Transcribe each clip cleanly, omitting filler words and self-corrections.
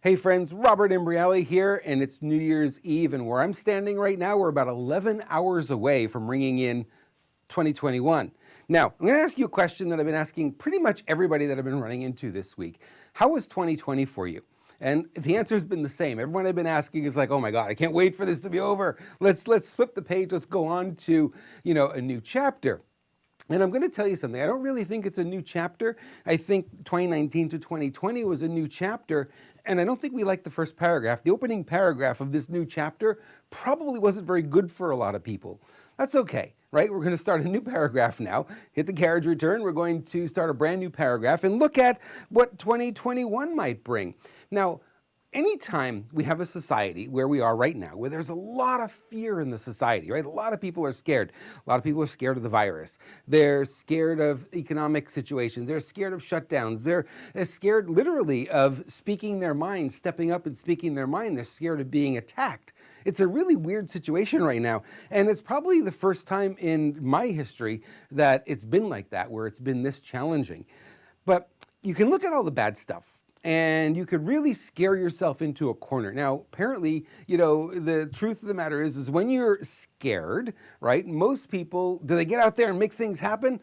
Hey friends, Robert Imbriale here, and it's New Year's Eve, and where I'm standing right now, we're about 11 hours away from ringing in 2021. Now, I'm going to ask you a question that I've been asking pretty much everybody that I've been running into this week. How was 2020 for you? And the answer has been the same. Everyone I've been asking is like, oh my God, I can't wait for this to be over. Let's flip the page. Let's go on to, a new chapter. And I'm going to tell you something. I don't really think it's a new chapter. I think 2019 to 2020 was a new chapter. And I don't think we like the first paragraph. The opening paragraph of this new chapter probably wasn't very good for a lot of people. That's okay, right? We're going to start a new paragraph now. Hit the carriage return. We're going to start a brand new paragraph and look at what 2021 might bring. Now, anytime we have a society where we are right now, where there's a lot of fear in the society, right? A lot of people are scared. A lot of people are scared of the virus. They're scared of economic situations. They're scared of shutdowns. They're scared literally of speaking their mind, stepping up and speaking their mind. They're scared of being attacked. It's a really weird situation right now. And it's probably the first time in my history that it's been like that, where it's been this challenging. But you can look at all the bad stuff, and you could really scare yourself into a corner. Now, apparently, the truth of the matter is when you're scared, right, most people, do they get out there and make things happen?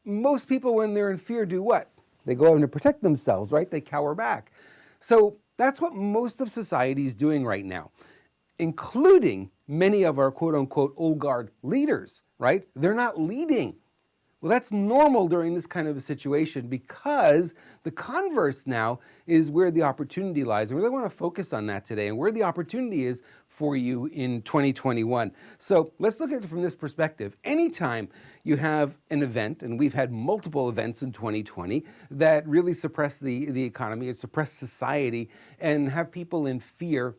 Most people, when they're in fear, do what? They go out and protect themselves, right? They cower back. So that's what most of society is doing right now, including many of our quote-unquote old guard leaders, right? They're not leading. Well, that's normal during this kind of a situation, because the converse now is where the opportunity lies. And we really want to focus on that today and where the opportunity is for you in 2021. So let's look at it from this perspective. Anytime you have an event, and we've had multiple events in 2020 that really suppress the economy and suppress society and have people in fear,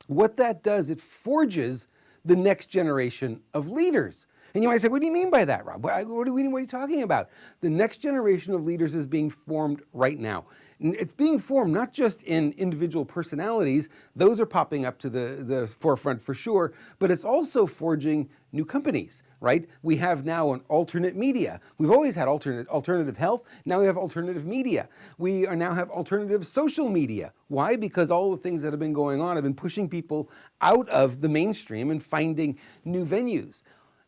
what that does, it forges the next generation of leaders. And you might say, what do you mean by that, Rob? What are you talking about? The next generation of leaders is being formed right now. And it's being formed not just in individual personalities, those are popping up to the forefront for sure, but it's also forging new companies, right? We have now an alternate media. We've always had alternative health. Now we have alternative media. We now have alternative social media. Why? Because all the things that have been going on have been pushing people out of the mainstream and finding new venues.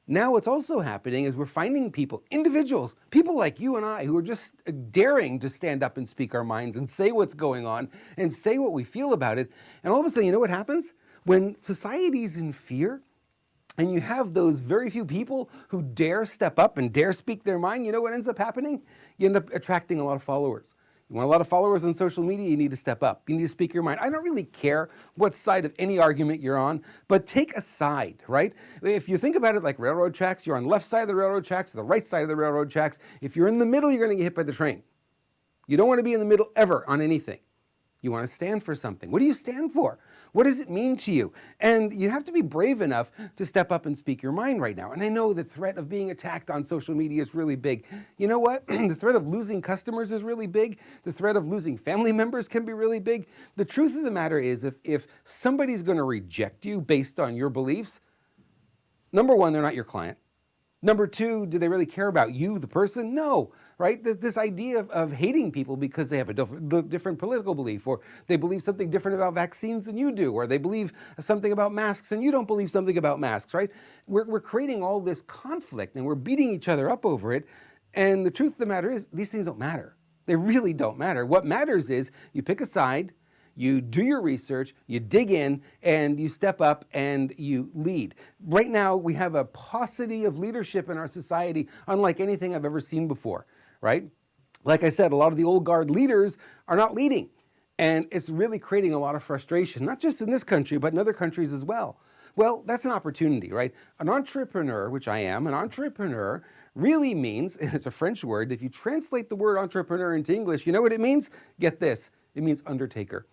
Now what's also happening is we're finding people, individuals, people like you and I, who are just daring to stand up and speak our minds and say what's going on and say what we feel about it. And all of a sudden, you know what happens? When society's in fear, and you have those very few people who dare step up and dare speak their mind, you know what ends up happening? You end up attracting a lot of followers. You want a lot of followers on social media, you need to step up. You need to speak your mind. I don't really care what side of any argument you're on, but take a side, right? If you think about it like railroad tracks, you're on the left side of the railroad tracks, or the right side of the railroad tracks. If you're in the middle, you're going to get hit by the train. You don't want to be in the middle ever on anything. You want to stand for something. What do you stand for? What does it mean to you? And you have to be brave enough to step up and speak your mind right now. And I know the threat of being attacked on social media is really big. You know what? The threat of losing customers is really big. The threat of losing family members can be really big. The truth of the matter is, if somebody's going to reject you based on your beliefs, number one, they're not your client. Number two, do they really care about you, the person? No, right? This idea of hating people because they have a different political belief, or they believe something different about vaccines than you do, or they believe something about masks and you don't believe something about masks, right? We're creating all this conflict and we're beating each other up over it. And the truth of the matter is, these things don't matter. They really don't matter. What matters is you pick a side, you do your research, you dig in, and you step up and you lead. Right now, we have a paucity of leadership in our society unlike anything I've ever seen before, right? Like I said, a lot of the old guard leaders are not leading. And it's really creating a lot of frustration, not just in this country, but in other countries as well. Well, that's an opportunity, right? An entrepreneur, which I am, an entrepreneur really means, and it's a French word, if you translate the word entrepreneur into English, you know what it means? Get this, it means undertaker.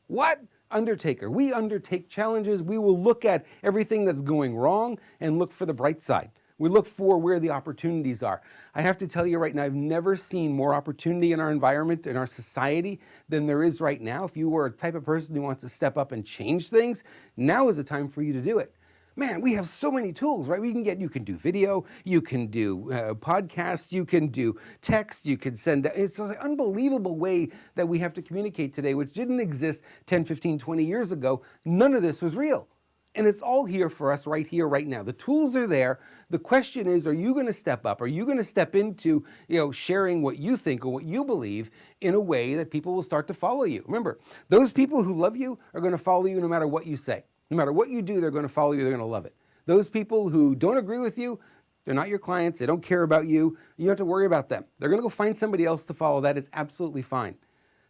What? Undertaker. We undertake challenges. We will look at everything that's going wrong and look for the bright side. We look for where the opportunities are. I have to tell you right now, I've never seen more opportunity in our environment, in our society, than there is right now. If you were a type of person who wants to step up and change things, now is the time for you to do it. Man, we have so many tools, right? You can do video, you can do podcasts, you can do text, you can send, it's an unbelievable way that we have to communicate today, which didn't exist 10, 15, 20 years ago. None of this was real. And it's all here for us right here, right now. The tools are there. The question is, are you going to step up? Are you going to step into, sharing what you think or what you believe in a way that people will start to follow you? Remember, those people who love you are going to follow you no matter what you say. No matter what you do, they're going to follow you. They're going to love it. Those people who don't agree with you, they're not your clients. They don't care about you. You don't have to worry about them. They're going to go find somebody else to follow. That is absolutely fine.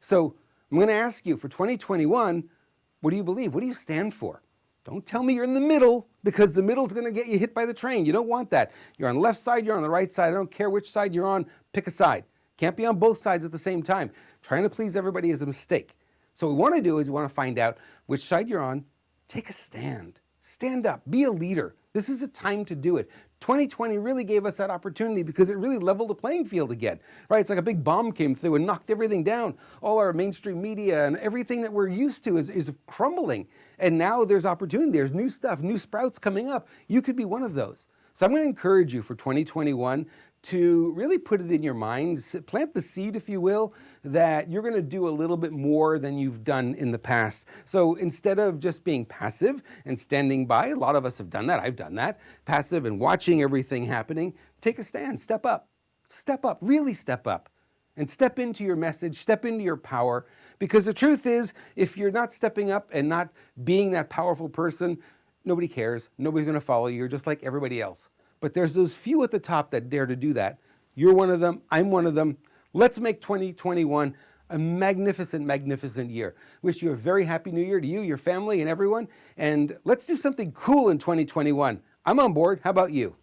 So I'm going to ask you for 2021, what do you believe? What do you stand for? Don't tell me you're in the middle, because the middle is going to get you hit by the train. You don't want that. You're on the left side, you're on the right side. I don't care which side you're on, pick a side. Can't be on both sides at the same time. Trying to please everybody is a mistake. So what we want to do is we want to find out which side you're on. Take a stand. Stand up. Be a leader. This is the time to do it. 2020 really gave us that opportunity because it really leveled the playing field again, right? It's like a big bomb came through and knocked everything down. All our mainstream media and everything that we're used to is crumbling. And now there's opportunity. There's new stuff, new sprouts coming up. You could be one of those. So I'm going to encourage you for 2021 to really put it in your mind, plant the seed, if you will, that you're going to do a little bit more than you've done in the past. So instead of just being passive and standing by, a lot of us have done that, I've done that, passive and watching everything happening, take a stand, step up, really step up, and step into your message, step into your power. Because the truth is, if you're not stepping up and not being that powerful person, nobody cares, nobody's going to follow you, you're just like everybody else. But there's those few at the top that dare to do that. You're one of them. I'm one of them. Let's make 2021 a magnificent, magnificent year. Wish you a very happy new year to you, your family, and everyone. And let's do something cool in 2021. I'm on board. How about you?